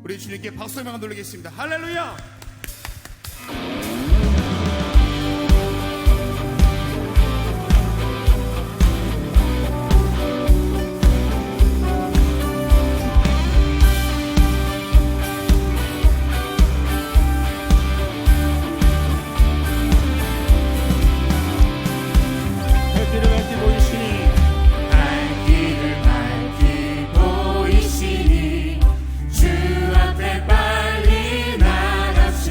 우리 주님께 박수의 명을 돌리겠습니다. 할렐루야. 주 앞에 빨리 나가시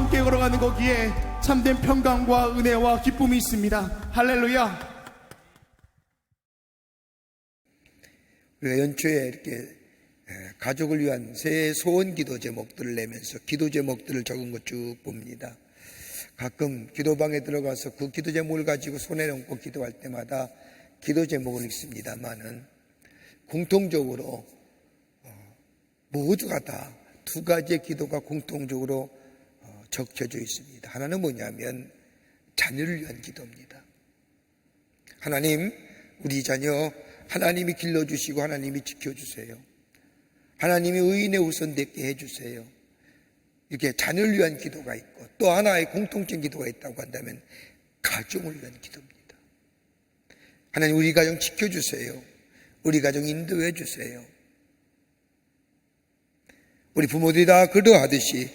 함께 걸어가는 거기에 참된 평강과 은혜와 기쁨이 있습니다. 할렐루야. 우리가 연초에 이렇게 가족을 위한 새해 소원 기도 제목들을 내면서 기도 제목들을 적은 것 쭉 봅니다. 가끔 기도방에 들어가서 그 기도 제목을 가지고 손에 얹고 기도할 때마다 기도 제목을 읽습니다만은 공통적으로 모두가 다 두 가지의 기도가 공통적으로 적혀져 있습니다. 하나는 뭐냐면 자녀를 위한 기도입니다. 하나님, 우리 자녀 하나님이 길러주시고 하나님이 지켜주세요. 하나님이 의인의 우선 되게 해주세요. 이렇게 자녀를 위한 기도가 있고 또 하나의 공통적인 기도가 있다고 한다면 가정을 위한 기도입니다. 하나님, 우리 가정 지켜주세요. 우리 가정 인도해 주세요. 우리 부모들이 다 그러하듯이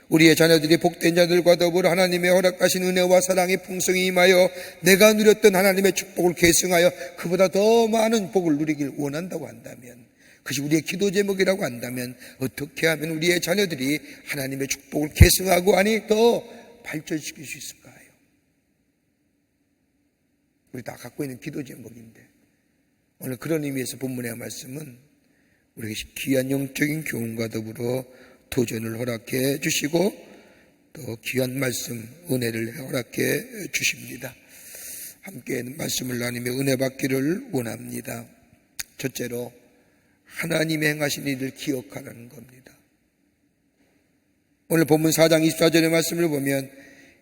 우리의 자녀들이 복된 자들과 더불어 하나님의 허락하신 은혜와 사랑이 풍성히 임하여 내가 누렸던 하나님의 축복을 계승하여 그보다 더 많은 복을 누리길 원한다고 한다면, 그것이 우리의 기도 제목이라고 한다면 어떻게 하면 우리의 자녀들이 하나님의 축복을 계승하고 아니 더 발전시킬 수 있을까요? 우리 다 갖고 있는 기도 제목인데 오늘 그런 의미에서 본문의 말씀은 우리에게 귀한 영적인 교훈과 더불어 도전을 허락해 주시고 또 귀한 말씀, 은혜를 허락해 주십니다. 함께 말씀을 나누며 은혜 받기를 원합니다. 첫째로 하나님의 행하신 일을 기억하라는 겁니다. 오늘 본문 4장 24절의 말씀을 보면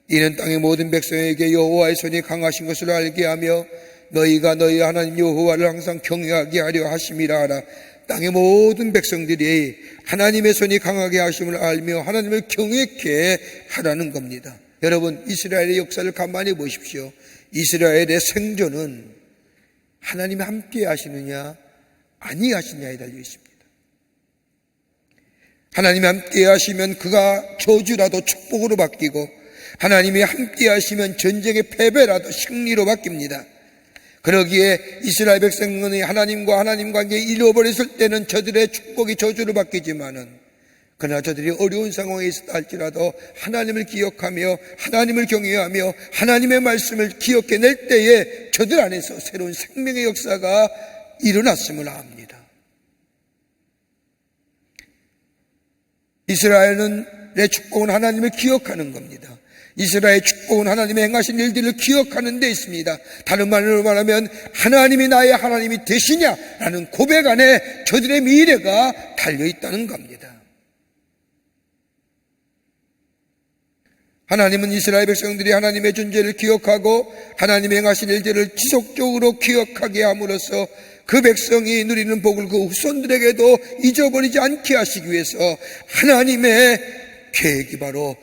이는 땅의 모든 백성에게 여호와의 손이 강하신 것을 알게 하며 너희가 너희 하나님 여호와를 항상 경외하게 하려 하심이라 하라. 땅의 모든 백성들이 하나님의 손이 강하게 하심을 알며 하나님을 경외케 하라는 겁니다. 여러분, 이스라엘의 역사를 가만히 보십시오. 이스라엘의 생존은 하나님이 함께 하시느냐 아니 하시느냐에 달려 있습니다. 하나님이 함께 하시면 그가 저주라도 축복으로 바뀌고 하나님이 함께 하시면 전쟁의 패배라도 승리로 바뀝니다. 그러기에 이스라엘 백성은 하나님과 하나님 관계에 잃어버렸을 때는 저들의 축복이 저주로 바뀌지만은 그러나 저들이 어려운 상황에 있었다 할지라도 하나님을 기억하며 하나님을 경외하며 하나님의 말씀을 기억해낼 때에 저들 안에서 새로운 생명의 역사가 일어났음을 압니다. 이스라엘의 축복은 하나님을 기억하는 겁니다. 이스라엘의 축복은 하나님의 행하신 일들을 기억하는 데 있습니다. 다른 말로 말하면 하나님이 나의 하나님이 되시냐라는 고백 안에 저들의 미래가 달려있다는 겁니다. 하나님은 이스라엘 백성들이 하나님의 존재를 기억하고 하나님의 행하신 일들을 지속적으로 기억하게 함으로써 그 백성이 누리는 복을 그 후손들에게도 잊어버리지 않게 하시기 위해서 하나님의 계획이 바로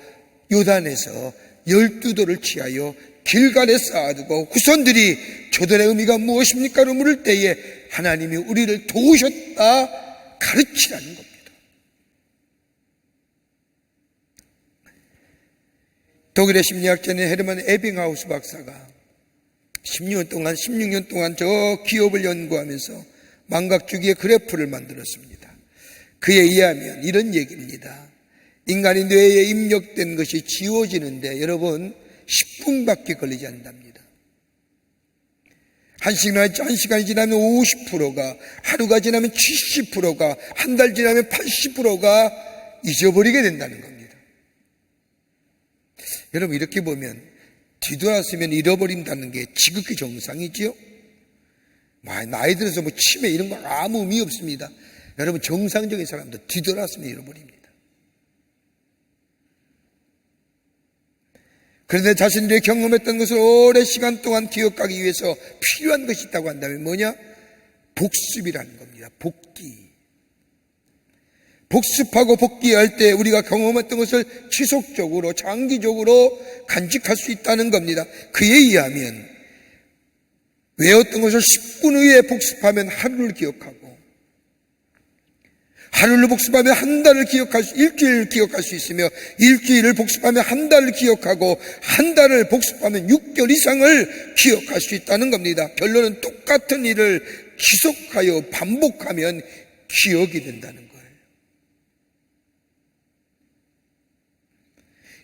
요단에서 12돌을 취하여 길갈에 쌓아두고 후손들이 저들의 의미가 무엇입니까로 물을 때에 하나님이 우리를 도우셨다 가르치라는 겁니다. 독일의 심리학자인 헤르만 에빙하우스 박사가 16년 동안 저 기업을 연구하면서 망각주기의 그래프를 만들었습니다. 그에 의하면 이런 얘기입니다. 인간의 뇌에 입력된 것이 지워지는데 여러분 10분밖에 걸리지 않답니다. 1시간이 지나면 50%가, 하루가 지나면 70%가, 한 달 지나면 80%가 잊어버리게 된다는 겁니다. 여러분, 이렇게 보면 뒤돌았으면 잃어버린다는 게 지극히 정상이지요. 나이 들어서 치매 이런 거 아무 의미 없습니다. 여러분, 정상적인 사람도 뒤돌았으면 잃어버립니다. 그런데 자신들이 경험했던 것을 오랜 시간 동안 기억하기 위해서 필요한 것이 있다고 한다면 뭐냐? 복습이라는 겁니다. 복기. 복습하고 복기할 때 우리가 경험했던 것을 지속적으로 장기적으로 간직할 수 있다는 겁니다. 그에 의하면 외웠던 것을 10분 후에 복습하면 하루를 기억하고 하루를 복습하면 한 달을 일주일을 기억할 수 있으며 일주일을 복습하면 한 달을 기억하고 한 달을 복습하면 6개월 이상을 기억할 수 있다는 겁니다. 결론은 똑같은 일을 지속하여 반복하면 기억이 된다는 거예요.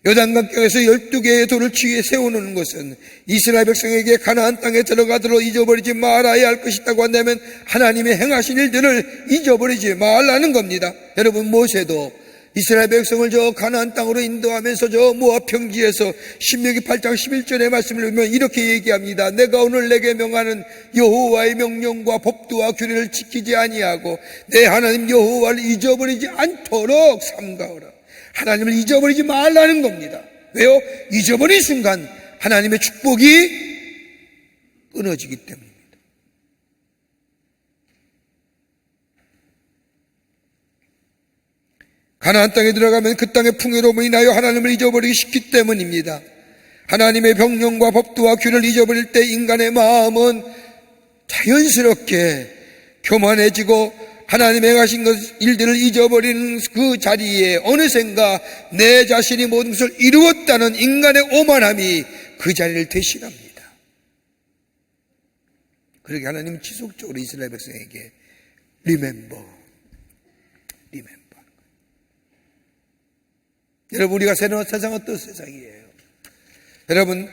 요단강가에서 12개의 돌을 취해 세워놓는 것은 이스라엘 백성에게 가나안 땅에 들어가도록 잊어버리지 말아야 할 것이라고 한다면 하나님의 행하신 일들을 잊어버리지 말라는 겁니다. 여러분, 모세도 이스라엘 백성을 저 가나안 땅으로 인도하면서 저 모압 평지에서 신명기 8장 11절의 말씀을 보면 이렇게 얘기합니다. 내가 오늘 내게 명하는 여호와의 명령과 법도와 규례를 지키지 아니하고 내 하나님 여호와를 잊어버리지 않도록 삼가오라. 하나님을 잊어버리지 말라는 겁니다. 왜요? 잊어버린 순간 하나님의 축복이 끊어지기 때문입니다. 가나안 땅에 들어가면 그 땅의 풍요로움으로 인하여 하나님을 잊어버리기 쉽기 때문입니다. 하나님의 명령과 법도와 규를 잊어버릴 때 인간의 마음은 자연스럽게 교만해지고 하나님의 행하신 일들을 잊어버리는 그 자리에 어느샌가 내 자신이 모든 것을 이루었다는 인간의 오만함이 그 자리를 대신합니다. 그렇게 하나님은 지속적으로 이스라엘 백성에게 remember. 여러분, 우리가 사는 세상은 어떤 세상이에요? 여러분,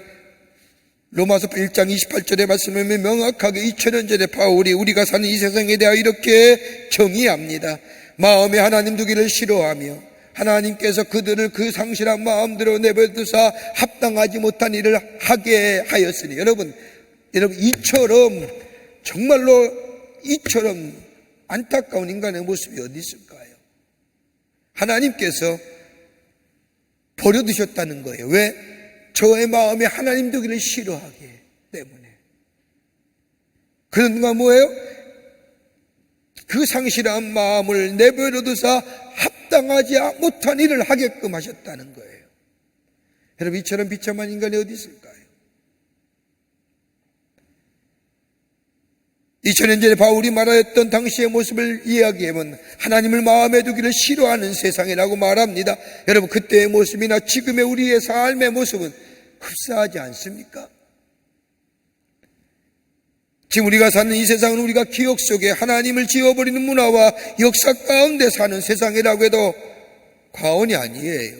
로마서 1장 28절의 말씀을 명확하게 2000년 전에 바울이 우리가 사는 이 세상에 대하여 이렇게 정의합니다. 마음에 하나님 두기를 싫어하며 하나님께서 그들을 그 상실한 마음대로 내버려두사 합당하지 못한 일을 하게 하였으니, 여러분 이처럼 정말로 이처럼 안타까운 인간의 모습이 어디 있을까요? 하나님께서 버려두셨다는 거예요. 왜? 저의 마음에 하나님 두기를 싫어하기 때문에. 그런가 뭐예요? 그 상실한 마음을 내버려두사 합당하지 못한 일을 하게끔 하셨다는 거예요. 여러분, 이처럼 비참한 인간이 어디 있을까요? 2000년 전에 바울이 말하였던 당시의 모습을 이야기하면 하나님을 마음에 두기를 싫어하는 세상이라고 말합니다. 여러분, 그때의 모습이나 지금의 우리의 삶의 모습은 흡사하지 않습니까? 지금 우리가 사는 이 세상은 우리가 기억 속에 하나님을 지워버리는 문화와 역사 가운데 사는 세상이라고 해도 과언이 아니에요.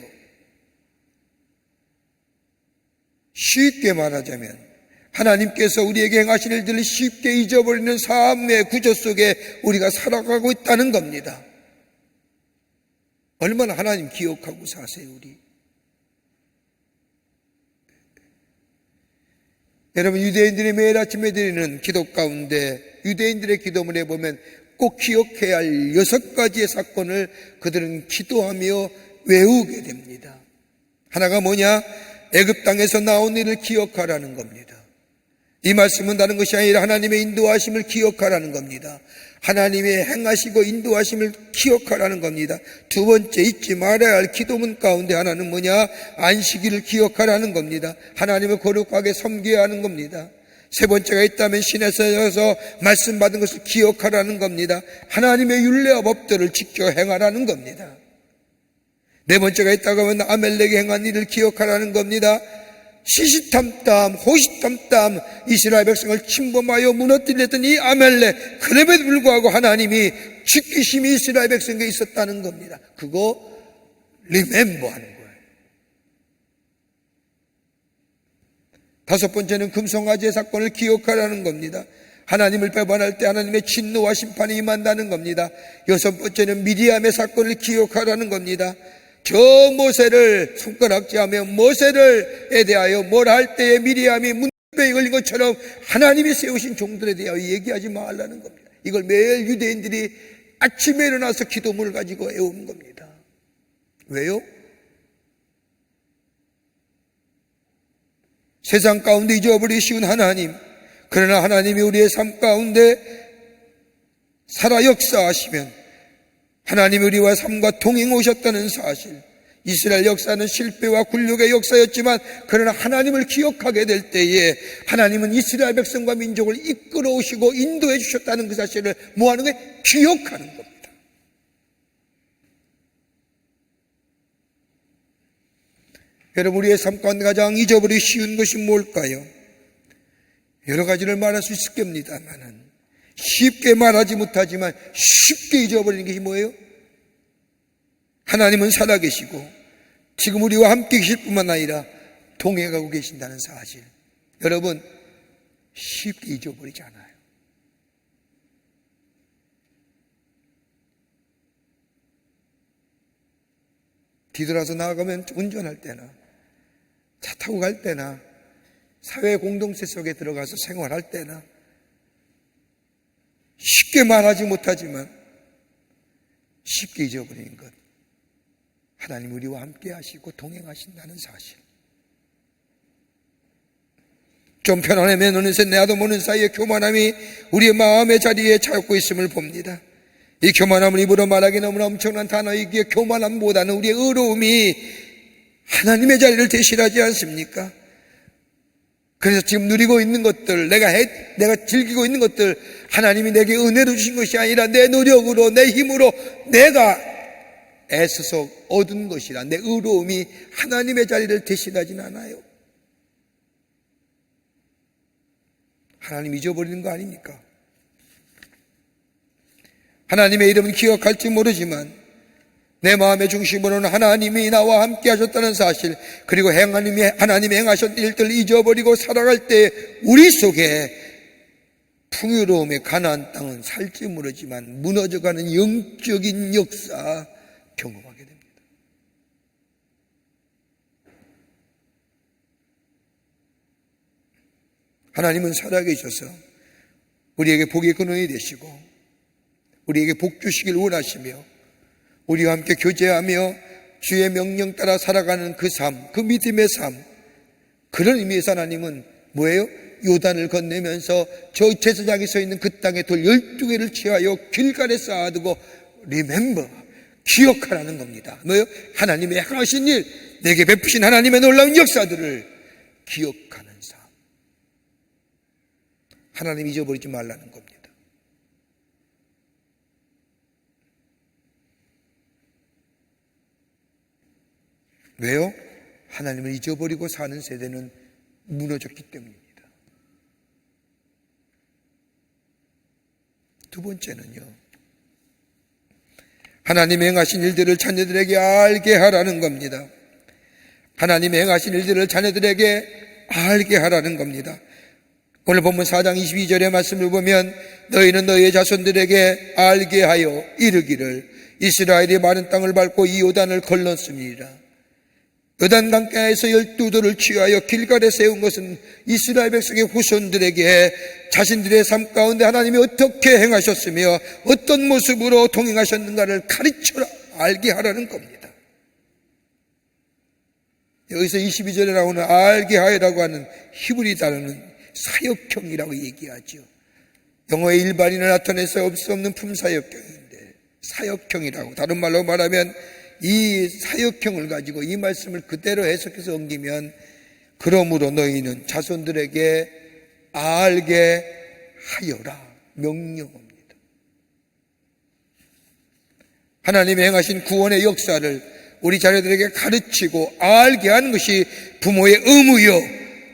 쉽게 말하자면 하나님께서 우리에게 행하신 일들을 쉽게 잊어버리는 삶의 구조 속에 우리가 살아가고 있다는 겁니다. 얼마나 하나님 기억하고 사세요, 우리? 여러분, 유대인들이 매일 아침에 드리는 기도 가운데 유대인들의 기도문에 보면 꼭 기억해야 할 6가지의 사건을 그들은 기도하며 외우게 됩니다. 하나가 뭐냐? 애굽 땅에서 나온 일을 기억하라는 겁니다. 이 말씀은 다른 것이 아니라 하나님의 인도하심을 기억하라는 겁니다. 하나님의 행하시고 인도하심을 기억하라는 겁니다. 두 번째, 잊지 말아야 할 기도문 가운데 하나는 뭐냐? 안식일을 기억하라는 겁니다. 하나님을 거룩하게 섬겨야 하는 겁니다. 세 번째가 있다면 신에서 말씀 받은 것을 기억하라는 겁니다. 하나님의 율례와 법들을 지켜 행하라는 겁니다. 네 번째가 있다고 하면 아멜렉이 행한 일을 기억하라는 겁니다. 시시탐탐 호시탐탐 이스라엘 백성을 침범하여 무너뜨렸던 이 아멜렉, 그럼에도 불구하고 하나님이 죽기심이 이스라엘 백성에게 있었다는 겁니다. 그거 리멤버 하는 거예요. 다섯 번째는 금송아지의 사건을 기억하라는 겁니다. 하나님을 배반할 때 하나님의 진노와 심판이 임한다는 겁니다. 여섯 번째는 미디암의 사건을 기억하라는 겁니다. 저 모세를 손가락질하며 모세를에 대하여 뭘 할 때에 미리암이 문병이 걸린 것처럼 하나님이 세우신 종들에 대하여 얘기하지 말라는 겁니다. 이걸 매일 유대인들이 아침에 일어나서 기도문을 가지고 외우는 겁니다. 왜요? 세상 가운데 잊어버리기 쉬운 하나님, 그러나 하나님이 우리의 삶 가운데 살아 역사하시면 하나님이 우리와 삶과 동행해 오셨다는 사실, 이스라엘 역사는 실패와 굴욕의 역사였지만 그러나 하나님을 기억하게 될 때에 하나님은 이스라엘 백성과 민족을 이끌어 오시고 인도해 주셨다는 그 사실을 뭐하는 거예요? 기억하는 겁니다. 여러분, 우리의 삶 가운데 가장 잊어버리기 쉬운 것이 뭘까요? 여러 가지를 말할 수 있을 겁니다만은 쉽게 말하지 못하지만 쉽게 잊어버리는 것이 뭐예요? 하나님은 살아계시고 지금 우리와 함께 계실 뿐만 아니라 동행하고 계신다는 사실, 여러분 쉽게 잊어버리지 않아요. 뒤돌아서 나아가면 운전할 때나 차 타고 갈 때나 사회 공동체 속에 들어가서 생활할 때나 쉽게 말하지 못하지만 쉽게 잊어버리는 것, 하나님 우리와 함께 하시고 동행하신다는 사실. 좀 편안하면 어느새 나도 모르는 사이에 교만함이 우리의 마음의 자리에 찾고 있음을 봅니다. 이 교만함을 입으로 말하기 너무나 엄청난 단어이기에 교만함보다는 우리의 의로움이 하나님의 자리를 대신하지 않습니까? 그래서 지금 누리고 있는 것들, 내가 즐기고 있는 것들, 하나님이 내게 은혜로 주신 것이 아니라 내 노력으로, 내 힘으로 내가 애써서 얻은 것이라, 내 의로움이 하나님의 자리를 대신하진 않아요. 하나님 잊어버리는 거 아닙니까? 하나님의 이름은 기억할지 모르지만 내 마음의 중심으로는 하나님이 나와 함께 하셨다는 사실, 그리고 하나님이 행하셨던 일들을 잊어버리고 살아갈 때 우리 속에 풍요로움의 가나안 땅은 살지 모르지만 무너져가는 영적인 역사 경험하게 됩니다. 하나님은 살아계셔서 우리에게 복의 근원이 되시고 우리에게 복 주시길 원하시며 우리와 함께 교제하며 주의 명령 따라 살아가는 그 삶, 그 믿음의 삶, 그런 의미에서 하나님은 뭐예요? 요단을 건네면서 저 제사장이 서 있는 그 땅에 돌 12개를 취하여 길가에 쌓아두고 remember, 기억하라는 겁니다. 뭐예요? 하나님의 행하신 일, 내게 베푸신 하나님의 놀라운 역사들을 기억하는 삶. 하나님 잊어버리지 말라는 겁니다. 왜요? 하나님을 잊어버리고 사는 세대는 무너졌기 때문입니다. 두 번째는요, 하나님의 행하신 일들을 자녀들에게 알게 하라는 겁니다. 하나님의 행하신 일들을 자녀들에게 알게 하라는 겁니다. 오늘 본문 4장 22절의 말씀을 보면 너희는 너희의 자손들에게 알게 하여 이르기를 이스라엘이 마른 땅을 밟고 이 요단을 건넜습니다. 요단강가에서 12돌을 취하여 길갈에 세운 것은 이스라엘 백성의 후손들에게 자신들의 삶 가운데 하나님이 어떻게 행하셨으며 어떤 모습으로 동행하셨는가를 가르쳐라, 알게 하라는 겁니다. 여기서 22절에 나오는 알게 하라고 하는 히브리 단어는 사역형이라고 얘기하죠. 영어의 일반인을 나타낼 수 없는 품사역형인데 사역형이라고, 다른 말로 말하면 이 사역형을 가지고 이 말씀을 그대로 해석해서 옮기면 그러므로 너희는 자손들에게 알게 하여라, 명령합니다. 하나님이 행하신 구원의 역사를 우리 자녀들에게 가르치고 알게 하는 것이 부모의 의무요,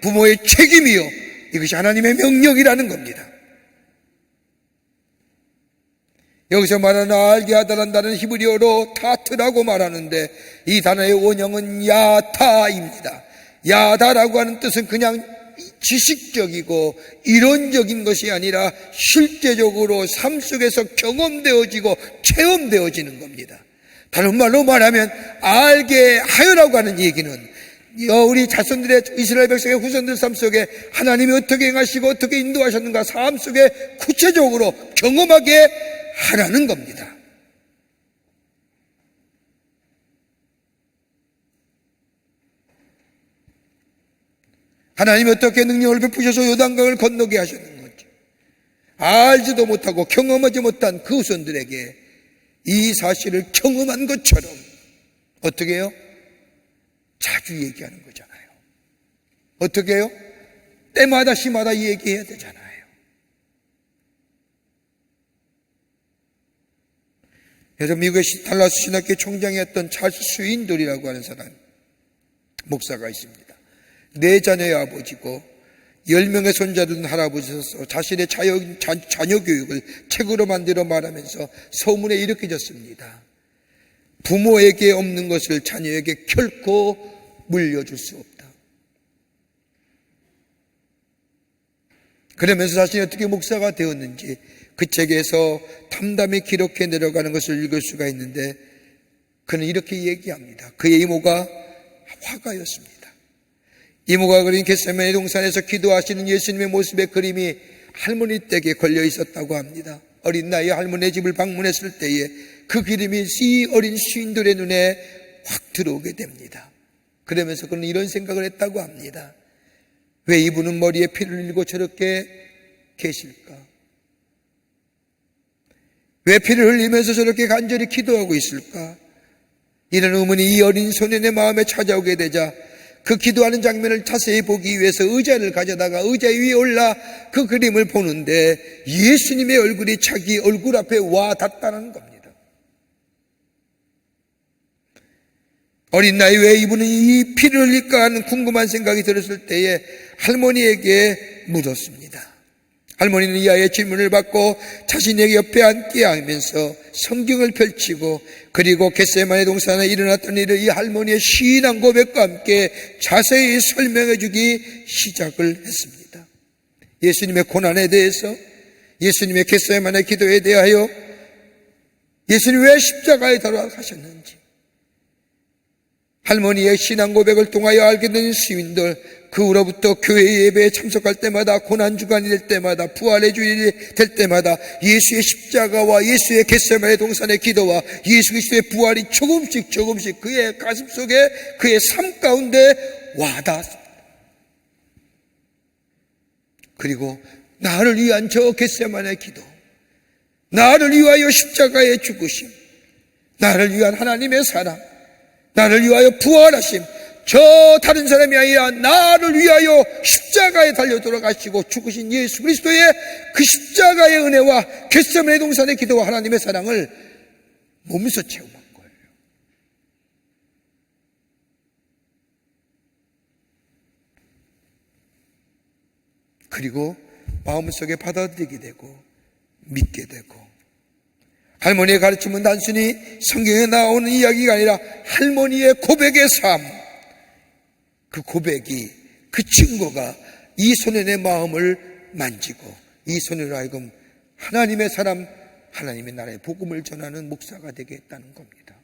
부모의 책임이요, 이것이 하나님의 명령이라는 겁니다. 여기서 말하는 알게 하다라는 단어는 히브리어로 타트라고 말하는데 이 단어의 원형은 야타입니다. 야다라고 하는 뜻은 그냥 지식적이고 이론적인 것이 아니라 실제적으로 삶 속에서 경험되어지고 체험되어지는 겁니다. 다른 말로 말하면 알게 하여라고 하는 얘기는 우리 자손들의 이스라엘 백성의 후손들 삶 속에 하나님이 어떻게 행하시고 어떻게 인도하셨는가 삶 속에 구체적으로 경험하게 하라는 겁니다. 하나님이 어떻게 능력을 베푸셔서 요단강을 건너게 하셨는 건지 알지도 못하고 경험하지 못한 그 후손들에게 이 사실을 경험한 것처럼 어떻게 해요? 자주 얘기하는 거잖아요. 어떻게 해요? 때마다 시마다 얘기해야 되잖아요. 그래서 미국의 달라스 신학교 총장이었던 찰스 스윈돌이라고 하는 사람, 목사가 있습니다. 4자녀의 아버지고 10명의 손자들은 할아버지로서 자신의 자녀 교육을 책으로 만들어 말하면서 소문에 이렇게 졌습니다. 부모에게 없는 것을 자녀에게 결코 물려줄 수 없다. 그러면서 자신이 어떻게 목사가 되었는지 그 책에서 담담히 기록해 내려가는 것을 읽을 수가 있는데, 그는 이렇게 얘기합니다. 그의 이모가 화가였습니다. 이모가 그린 겟세마네 동산에서 기도하시는 예수님의 모습의 그림이 할머니 댁에 걸려 있었다고 합니다. 어린 나이에 할머니의 집을 방문했을 때에 그 그림이 이 어린 시인들의 눈에 확 들어오게 됩니다. 그러면서 그는 이런 생각을 했다고 합니다. 왜 이분은 머리에 피를 흘리고 저렇게 계실까? 왜 피를 흘리면서 저렇게 간절히 기도하고 있을까? 이런 의문이 이 어린 소년의 마음에 찾아오게 되자 그 기도하는 장면을 자세히 보기 위해서 의자를 가져다가 의자 위에 올라 그 그림을 보는데 예수님의 얼굴이 자기 얼굴 앞에 와 닿다는 겁니다. 어린 나이 왜 이분은 이 피를 흘릴까 하는 궁금한 생각이 들었을 때에 할머니에게 묻었습니다. 할머니는 이 아이의 질문을 받고 자신의 옆에 앉게 하면서 성경을 펼치고 그리고 겟세마네 동산에 일어났던 일을 이 할머니의 신앙 고백과 함께 자세히 설명해 주기 시작을 했습니다. 예수님의 고난에 대해서, 예수님의 겟세마네 기도에 대하여, 예수님이 왜 십자가에 돌아가셨는지, 할머니의 신앙 고백을 통하여 알게 된 시민들, 그 후로부터 교회 예배에 참석할 때마다, 고난주간이 될 때마다, 부활의 주일이 될 때마다 예수의 십자가와 예수의 겟세마네 동산의 기도와 예수 그리스도의 부활이 조금씩 그의 가슴 속에, 그의 삶 가운데 와닿았습니다. 그리고 나를 위한 저 겟세마네 기도, 나를 위하여 십자가의 죽으심, 나를 위한 하나님의 사랑, 나를 위하여 부활하심, 저 다른 사람이 아니라 나를 위하여 십자가에 달려 돌아가시고 죽으신 예수 그리스도의 그 십자가의 은혜와 겟세마네 동산의 기도와 하나님의 사랑을 몸소 체험한 거예요. 그리고 마음속에 받아들이게 되고 믿게 되고, 할머니의 가르침은 단순히 성경에 나오는 이야기가 아니라 할머니의 고백의 삶, 그 고백이, 그 증거가 이 소년의 마음을 만지고 이 소년으로 하여금 하나님의 사람, 하나님의 나라의 복음을 전하는 목사가 되게 했다는 겁니다.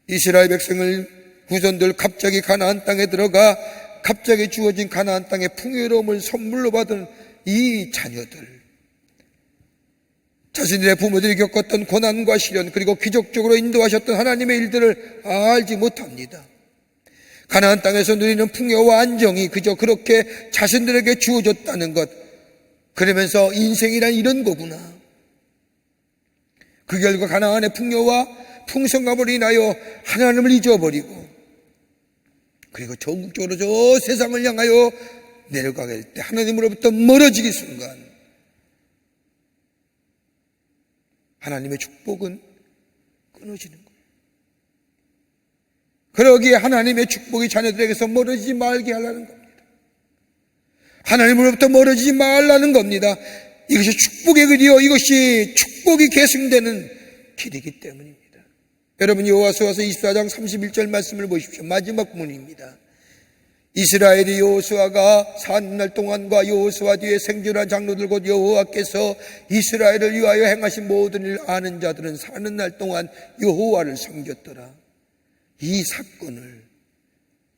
이스라엘 백성을, 후손들 갑자기 가나안 땅에 들어가 갑자기 주어진 가나안 땅의 풍요로움을 선물로 받은 이 자녀들, 자신들의 부모들이 겪었던 고난과 시련, 그리고 기적적으로 인도하셨던 하나님의 일들을 알지 못합니다. 가나안 땅에서 누리는 풍요와 안정이 그저 그렇게 자신들에게 주어졌다는 것, 그러면서 인생이란 이런 거구나. 그 결과 가나안의 풍요와 풍성함으로 인하여 하나님을 잊어버리고, 그리고 전국적으로 저 세상을 향하여 내려가게 될 때 하나님으로부터 멀어지기 순간 하나님의 축복은 끊어지는 거예요. 그러기에 하나님의 축복이 자녀들에게서 멀어지지 말게 하려는 겁니다. 하나님으로부터 멀어지지 말라는 겁니다. 이것이 축복의 길이요, 이것이 축복이 계승되는 길이기 때문입니다. 여러분, 여호수아서 24장 31절 말씀을 보십시오. 마지막 문입니다. 이스라엘이 여호수아가 사는 날 동안과 여호수아 뒤에 생존한 장로들 곧 여호와께서 이스라엘을 위하여 행하신 모든 일을 아는 자들은 사는 날 동안 여호와를 섬겼더라. 이 사건을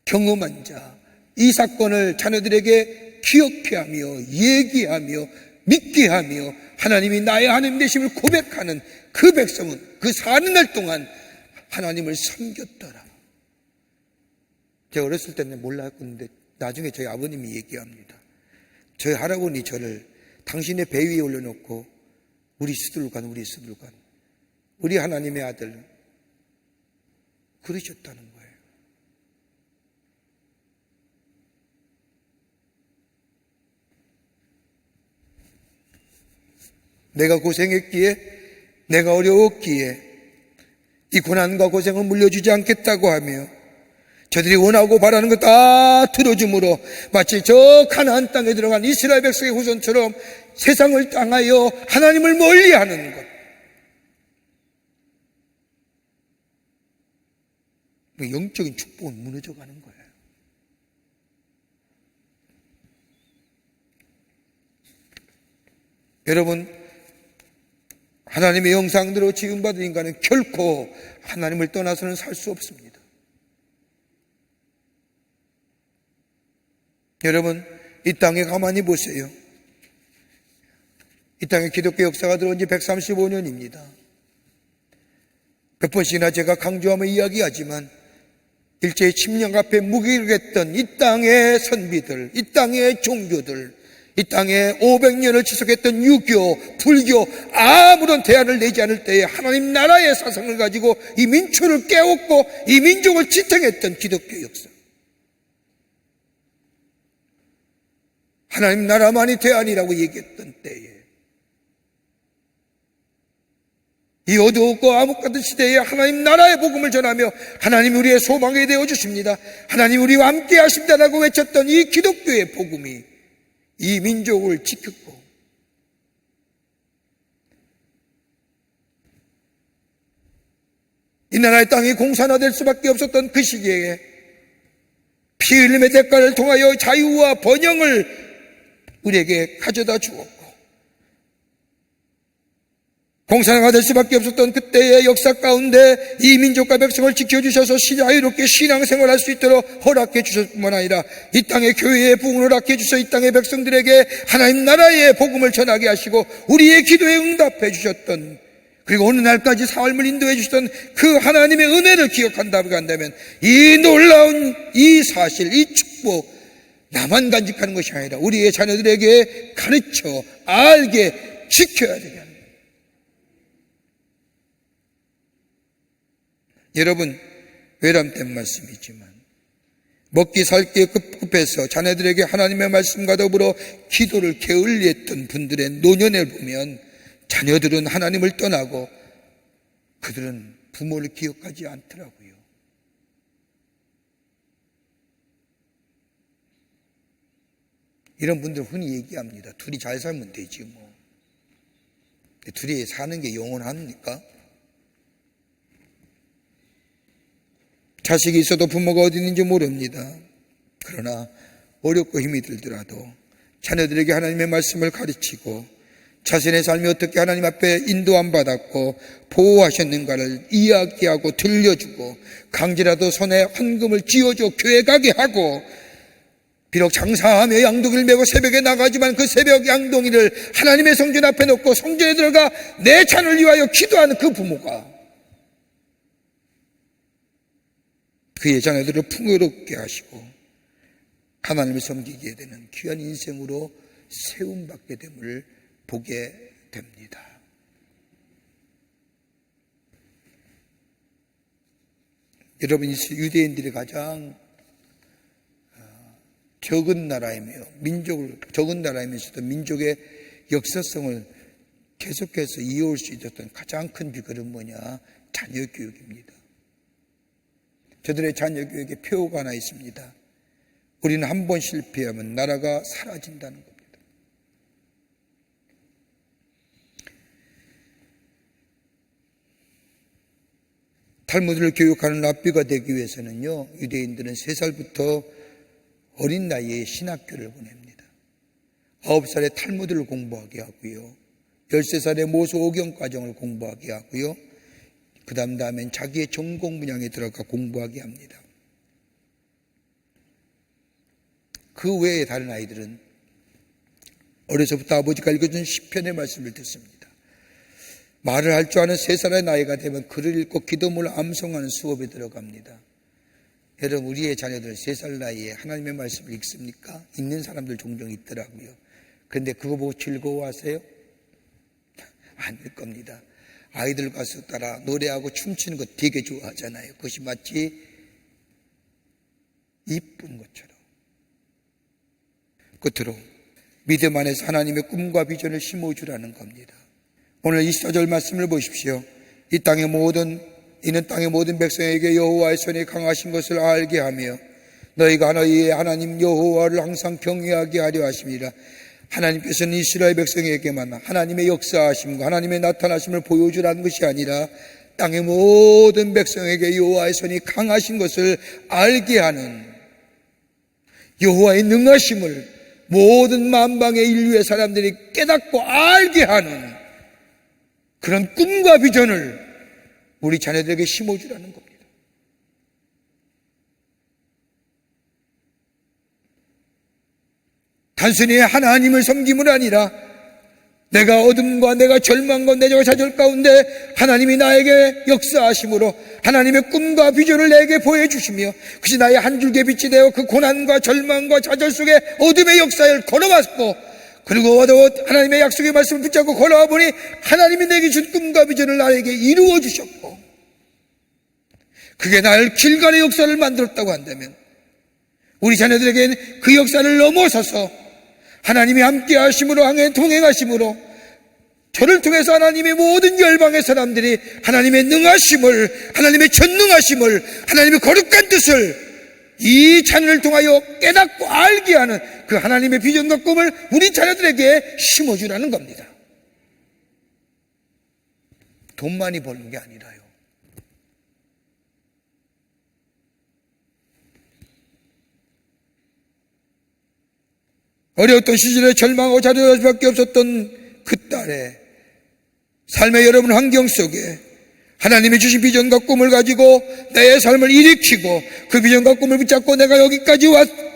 경험한 자, 이 사건을 자녀들에게 기억해 하며 얘기하며 믿게 하며 하나님이 나의 하나님 되심을 고백하는 그 백성은 그 사는 날 동안 하나님을 섬겼더라. 제가 어렸을 때는 몰랐는데 나중에 저희 아버님이 얘기합니다. 저희 할아버지 저를 당신의 배 위에 올려놓고 우리 수들간 우리 하나님의 아들 그러셨다는 거예요. 내가 고생했기에, 내가 어려웠기에 이 고난과 고생을 물려주지 않겠다고 하며 저들이 원하고 바라는 것 다 들어줌으로 마치 저 가나안 땅에 들어간 이스라엘 백성의 후손처럼 세상을 향하여 하나님을 멀리하는 것. 영적인 축복은 무너져가는 거예요. 여러분, 하나님의 형상대로 지음받은 인간은 결코 하나님을 떠나서는 살 수 없습니다. 여러분, 이 땅에 가만히 보세요. 이 땅에 기독교 역사가 들어온 지 135년입니다. 몇 번씩이나 제가 강조하며 이야기하지만 일제의 침략 앞에 무기력했던 이 땅의 선비들, 이 땅의 종교들, 이 땅에 500년을 지속했던 유교, 불교 아무런 대안을 내지 않을 때에 하나님 나라의 사상을 가지고 이 민초를 깨웠고 이 민족을 지탱했던 기독교 역사. 하나님 나라만이 대안이라고 얘기했던 때에 이 어두웠고 암흑 같은 시대에 하나님 나라의 복음을 전하며 하나님 우리의 소망이 되어주십니다, 하나님 우리와 함께 하십니다라고 외쳤던 이 기독교의 복음이 이 민족을 지켰고 이 나라의 땅이 공산화될 수밖에 없었던 그 시기에 피 흘림의 대가를 통하여 자유와 번영을 우리에게 가져다 주었고 공산화될 수밖에 없었던 그때의 역사 가운데 이 민족과 백성을 지켜주셔서 자유롭게 신앙생활할 수 있도록 허락해 주셨을 뿐만 아니라 이 땅의 교회의 부흥을 허락해 주셔서 이 땅의 백성들에게 하나님 나라의 복음을 전하게 하시고 우리의 기도에 응답해 주셨던, 그리고 어느 날까지 삶을 인도해 주셨던 그 하나님의 은혜를 기억한다고 한다면 이 놀라운 이 사실, 이 축복 나만 간직하는 것이 아니라 우리의 자녀들에게 가르쳐 알게 지켜야 되냐. 여러분, 외람된 말씀이지만 먹기 살기에 급급해서 자녀들에게 하나님의 말씀과 더불어 기도를 게을리했던 분들의 노년을 보면 자녀들은 하나님을 떠나고 그들은 부모를 기억하지 않더라고요. 이런 분들 흔히 얘기합니다. 둘이 잘 살면 되지 뭐. 둘이 사는 게 영원합니까? 자식이 있어도 부모가 어디 있는지 모릅니다. 그러나 어렵고 힘이 들더라도 자녀들에게 하나님의 말씀을 가르치고 자신의 삶이 어떻게 하나님 앞에 인도함 받았고 보호하셨는가를 이야기하고 들려주고 강제라도 손에 헌금을 쥐어줘 교회 가게 하고, 비록 장사하며 양동이를 메고 새벽에 나가지만 그 새벽 양동이를 하나님의 성전 앞에 놓고 성전에 들어가 내 자녀를 위하여 기도하는 그 부모가 그의 자녀들을 풍요롭게 하시고 하나님을 섬기게 되는 귀한 인생으로 세움받게 됨을 보게 됩니다. 여러분, 유대인들이 가장 적은 나라이며 적은 나라이면서도 민족의 역사성을 계속해서 이어올 수 있었던 가장 큰 비결은 뭐냐? 자녀 교육입니다. 저들의 자녀 교육에 표가 하나 있습니다. 우리는 한 번 실패하면 나라가 사라진다는 겁니다. 탈무드를 교육하는 랍비가 되기 위해서는요, 유대인들은 3살부터 어린 나이에 신학교를 보냅니다. 9살에 탈무드를 공부하게 하고요, 13살에 모세 오경 과정을 공부하게 하고요, 그 다음엔 자기의 전공 분야에 들어가 공부하게 합니다. 그 외에 다른 아이들은 어려서부터 아버지가 읽어준 시편의 말씀을 듣습니다. 말을 할 줄 아는 3살의 나이가 되면 글을 읽고 기도문을 암송하는 수업에 들어갑니다. 여러분, 우리의 자녀들 3살 나이에 하나님의 말씀을 읽습니까? 읽는 사람들 종종 있더라고요. 그런데 그거 보고 즐거워하세요? 아닐 겁니다. 아이들 가수 따라 노래하고 춤추는 거 되게 좋아하잖아요. 그것이 마치 이쁜 것처럼. 끝으로 믿음 안에서 하나님의 꿈과 비전을 심어주라는 겁니다. 오늘 24절 말씀을 보십시오. 이 땅의 모든 이는 땅의 모든 백성에게 여호와의 손이 강하신 것을 알게 하며 너희가 너희의 하나님 여호와를 항상 경외하게 하려 하심이라. 하나님께서는 이스라엘 백성에게만 하나님의 역사하심과 하나님의 나타나심을 보여주라는 것이 아니라 땅의 모든 백성에게 여호와의 손이 강하신 것을 알게 하는, 여호와의 능하심을 모든 만방의 인류의 사람들이 깨닫고 알게 하는 그런 꿈과 비전을 우리 자녀들에게 심어주라는 겁니다. 단순히 하나님을 섬김은 아니라 내가 어둠과 내가 절망과 내가 좌절 가운데 하나님이 나에게 역사하심으로 하나님의 꿈과 비전을 내게 보여주시며 그것이 나의 한 줄기 빛이 되어 그 고난과 절망과 좌절 속에 어둠의 역사를 걸어왔고, 그리고 하나님의 약속의 말씀을 붙잡고 걸어와 보니 하나님이 내게 준 꿈과 비전을 나에게 이루어 주셨고, 그게 나를 길갈의 역사를 만들었다고 한다면 우리 자녀들에게는 그 역사를 넘어서서 하나님이 함께 하심으로 동행하심으로 저를 통해서 하나님의 모든 열방의 사람들이 하나님의 능하심을, 하나님의 전능하심을, 하나님의 거룩한 뜻을 이 자녀를 통하여 깨닫고 알게 하는 그 하나님의 비전과 꿈을 우리 자녀들에게 심어주라는 겁니다. 돈 많이 버는 게 아니라요. 어려웠던 시절에 절망하고 좌절할 수밖에 없었던 그 딸의 삶의 여러분 환경 속에 하나님이 주신 비전과 꿈을 가지고 내 삶을 일으키고 그 비전과 꿈을 붙잡고 내가 여기까지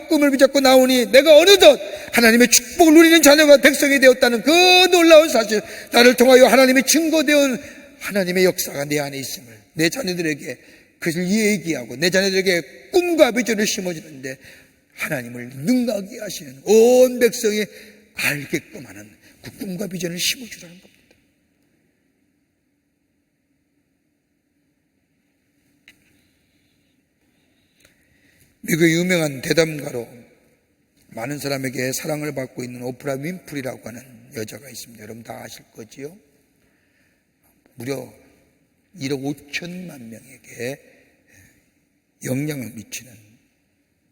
꿈을 붙잡고 나오니 내가 어느덧 하나님의 축복을 누리는 자녀가 백성이 되었다는 그 놀라운 사실, 나를 통하여 하나님의 증거되온 하나님의 역사가 내 안에 있음을 내 자녀들에게 그것을 얘기하고 내 자녀들에게 꿈과 비전을 심어주는데 하나님을 능하게 하시는 온 백성이 알게끔 하는 그 꿈과 비전을 심어주라는 겁니다. 미국의 유명한 대담가로 많은 사람에게 사랑을 받고 있는 오프라 윈프리라고 하는 여자가 있습니다. 여러분 다 아실 거지요? 무려 1억 5천만 명에게 영향을 미치는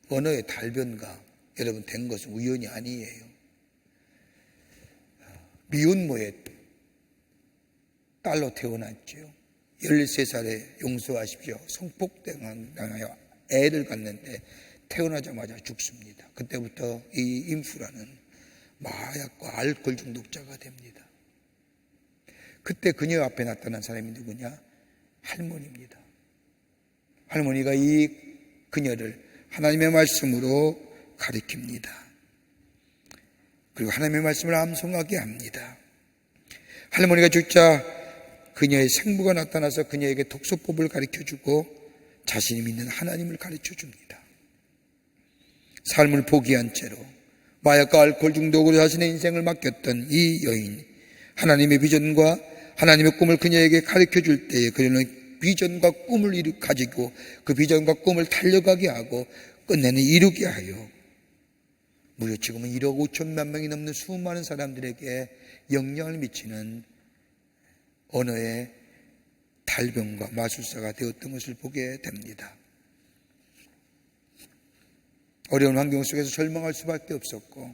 언어의 달변가, 여러분 된 것은 우연이 아니에요. 미혼모의 딸로 태어났죠. 13살에 용서하십시오. 성폭행당하여 애를 갖는데 태어나자마자 죽습니다. 그때부터 이 인프라는 마약과 알코올 중독자가 됩니다. 그때 그녀 앞에 나타난 사람이 누구냐? 할머니입니다. 할머니가 이 그녀를 하나님의 말씀으로 가리킵니다. 그리고 하나님의 말씀을 암송하게 합니다. 할머니가 죽자 그녀의 생부가 나타나서 그녀에게 독서법을 가르쳐주고 자신이 믿는 하나님을 가르쳐줍니다. 삶을 포기한 채로 마약과 알코올 중독으로 자신의 인생을 맡겼던 이 여인, 하나님의 비전과 하나님의 꿈을 그녀에게 가르쳐줄 때에 그녀는 비전과 꿈을 가지고 그 비전과 꿈을 달려가게 하고 끝내는 이루게 하여 무려 지금은 1억 5천만 명이 넘는 수많은 사람들에게 영향을 미치는 언어의 달변과 마술사가 되었던 것을 보게 됩니다. 어려운 환경 속에서 절망할 수밖에 없었고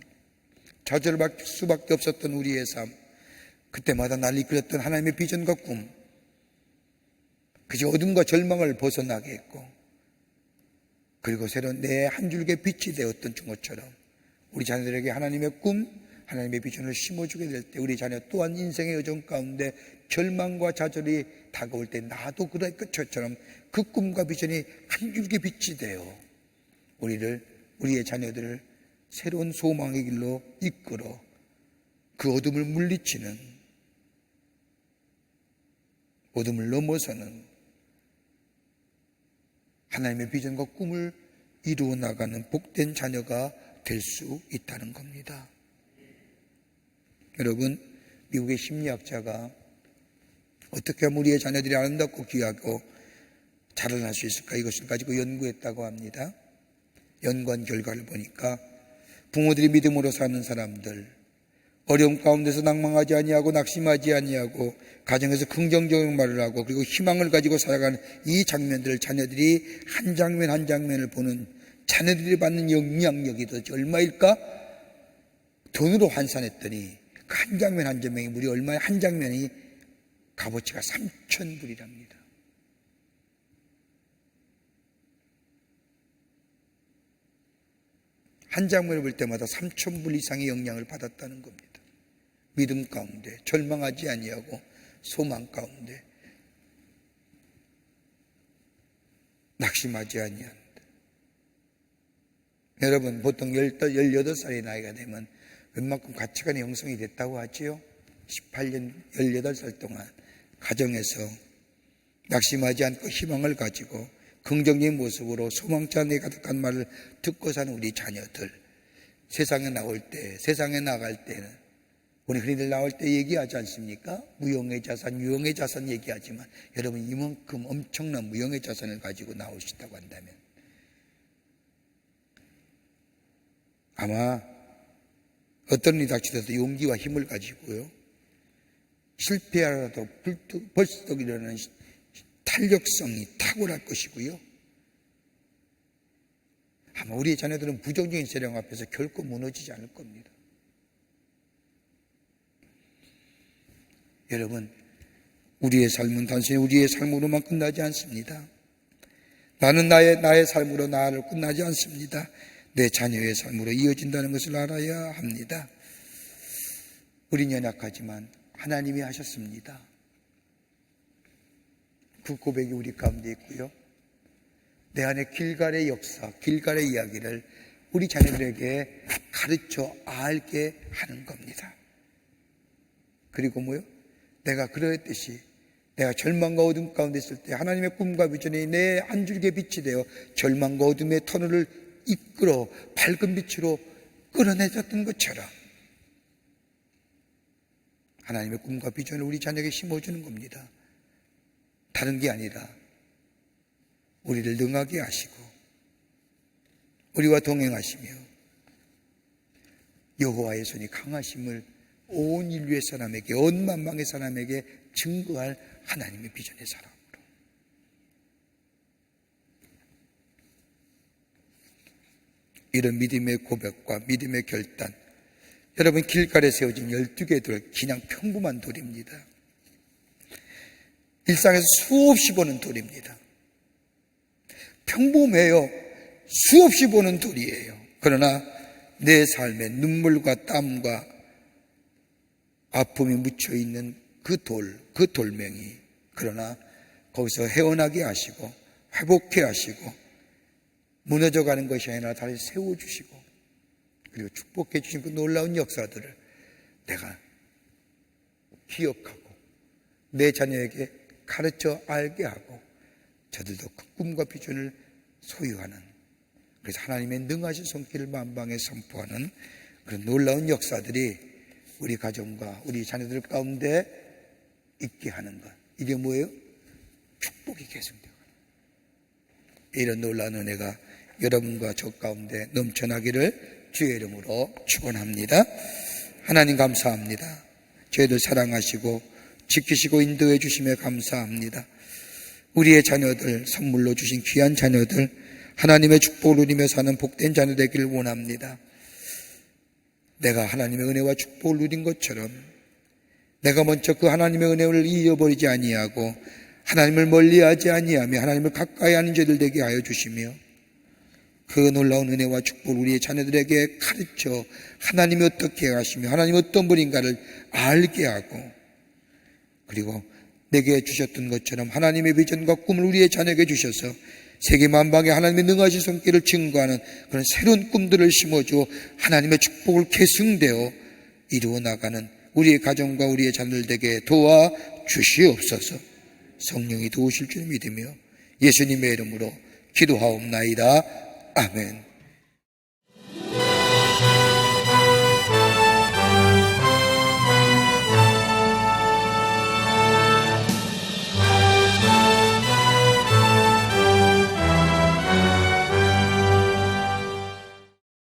좌절할 수밖에 없었던 우리의 삶, 그때마다 날 이끌었던 하나님의 비전과 꿈, 그저 어둠과 절망을 벗어나게 했고 그리고 새로운 내 한 줄기의 빛이 되었던 중어처럼 우리 자녀들에게 하나님의 꿈, 하나님의 비전을 심어주게 될 때 우리 자녀 또한 인생의 여정 가운데 절망과 좌절이 다가올 때 나도 그럴 것처럼 그 꿈과 비전이 한 줄기 빛이 되어 우리의 자녀들을 새로운 소망의 길로 이끌어 그 어둠을 물리치는, 어둠을 넘어서는 하나님의 비전과 꿈을 이루어 나가는 복된 자녀가 될 수 있다는 겁니다. 여러분, 미국의 심리학자가 어떻게 하면 우리의 자녀들이 아름답고 귀하고 자라날 수 있을까, 이것을 가지고 연구했다고 합니다. 연구한 결과를 보니까 부모들이 믿음으로 사는 사람들, 어려움 가운데서 낭망하지 아니하고 낙심하지 아니하고 가정에서 긍정적인 말을 하고 그리고 희망을 가지고 살아가는 이 장면들을 자녀들이 한 장면 한 장면을 보는 자녀들이 받는 영향력이 도대체 얼마일까? 돈으로 환산했더니 그 한 장면 한 장면이 무려 얼마에 한 장면이 값어치가 3,000불이랍니다. 한 장면을 볼 때마다 3,000불 이상의 영향을 받았다는 겁니다. 믿음 가운데 절망하지 아니하고 소망 가운데 낙심하지 아니한다. 여러분 보통 18살의 나이가 되면 웬만큼 가치관이 형성이 됐다고 하지요. 18년 18살 동안 가정에서 낙심하지 않고 희망을 가지고 긍정적인 모습으로 소망치 않게 가득한 말을 듣고 사는 우리 자녀들, 세상에 나갈 때는 우리 흔히들 나올 때 얘기하지 않습니까? 무형의 자산, 유형의 자산 얘기하지만 여러분 이만큼 엄청난 무형의 자산을 가지고 나올 수 있다고 한다면 아마 어떤 일이 닥치더라도 용기와 힘을 가지고요, 실패하라도 벌떡 일어나는 탄력성이 탁월할 것이고요, 아마 우리의 자녀들은 부정적인 세력 앞에서 결코 무너지지 않을 겁니다. 여러분, 우리의 삶은 단순히 우리의 삶으로만 끝나지 않습니다. 나는 나의 삶으로 나를 끝나지 않습니다. 내 자녀의 삶으로 이어진다는 것을 알아야 합니다. 우린 연약하지만 하나님이 하셨습니다. 그 고백이 우리 가운데 있고요, 내 안에 길갈의 역사, 길갈의 이야기를 우리 자녀들에게 가르쳐 알게 하는 겁니다. 그리고 뭐요? 내가 그러했듯이 내가 절망과 어둠 가운데 있을 때 하나님의 꿈과 비전이 내 한 줄기의 빛이 되어 절망과 어둠의 터널을 이끌어 밝은 빛으로 끌어내줬던 것처럼 하나님의 꿈과 비전을 우리 자녀에게 심어주는 겁니다. 다른 게 아니라 우리를 능하게 하시고 우리와 동행하시며 여호와의 손이 강하심을 온 인류의 사람에게, 온 만방의 사람에게 증거할 하나님의 비전의 사람으로. 이런 믿음의 고백과 믿음의 결단, 여러분 길갈에 세워진 12개의 돌, 그냥 평범한 돌입니다. 일상에서 수없이 보는 돌입니다. 평범해요. 수없이 보는 돌이에요. 그러나 내 삶에 눈물과 땀과 아픔이 묻혀있는 그 돌멩이, 그러나 거기서 헤어나게 하시고 회복해 하시고 무너져가는 것이 아니라 다시 세워주시고 그리고 축복해 주신 그 놀라운 역사들을 내가 기억하고 내 자녀에게 가르쳐 알게 하고 저들도 그 꿈과 비전을 소유하는, 그래서 하나님의 능하신 손길을 만방에 선포하는 그런 놀라운 역사들이 우리 가정과 우리 자녀들 가운데 있게 하는 것, 이게 뭐예요? 축복이 계승되고 이런 놀라운 은혜가 여러분과 저 가운데 넘쳐나기를 주의 이름으로 축원합니다. 하나님 감사합니다. 저희들 사랑하시고 지키시고 인도해 주심에 감사합니다. 우리의 자녀들, 선물로 주신 귀한 자녀들, 하나님의 축복을 누리며 사는 복된 자녀 되기를 원합니다. 내가 하나님의 은혜와 축복을 누린 것처럼 내가 먼저 그 하나님의 은혜를 잊어버리지 아니하고 하나님을 멀리하지 아니하며 하나님을 가까이 하는 자들 되게 하여 주시며 그 놀라운 은혜와 축복을 우리의 자녀들에게 가르쳐 하나님이 어떻게 하시며 하나님이 어떤 분인가를 알게 하고, 그리고 내게 주셨던 것처럼 하나님의 비전과 꿈을 우리의 자녀에게 주셔서 세계 만방에 하나님의 능하신 손길을 증거하는 그런 새로운 꿈들을 심어주어 하나님의 축복을 계승되어 이루어 나가는 우리의 가정과 우리의 자녀들에게 도와 주시옵소서. 성령이 도우실 줄 믿으며 예수님의 이름으로 기도하옵나이다. 아멘.